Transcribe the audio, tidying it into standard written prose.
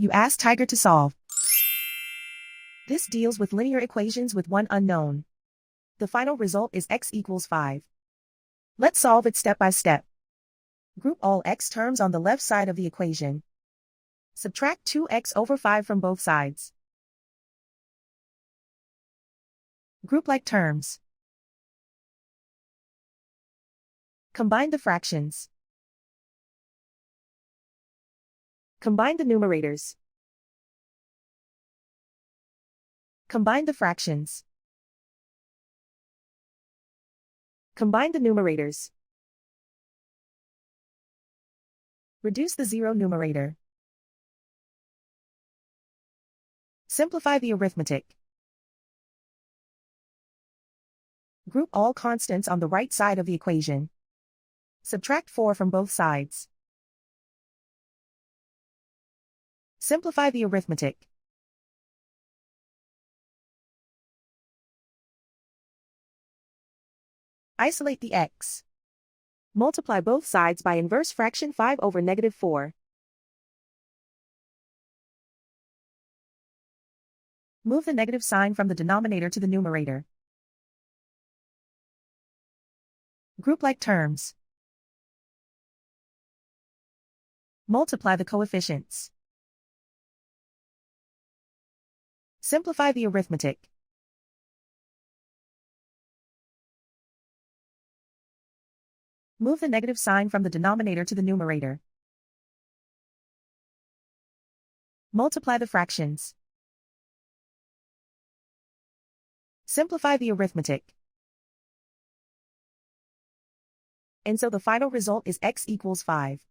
You ask Tiger to solve. This deals with linear equations with one unknown. The final result is x equals 5. Let's solve it step by step. Group all x terms on the left side of the equation. Subtract 2x over 5 from both sides. Group like terms. Combine the fractions. Combine the numerators. Combine the fractions. Combine the numerators. Reduce the zero numerator. Simplify the arithmetic. Group all constants on the right side of the equation. Subtract 4 from both sides. Simplify the arithmetic. Isolate the x. Multiply both sides by inverse fraction 5 over -4. Move the negative sign from the denominator to the numerator. Group like terms. Multiply the coefficients. Simplify the arithmetic. Move the negative sign from the denominator to the numerator. Multiply the fractions. Simplify the arithmetic. And so the final result is x equals 5.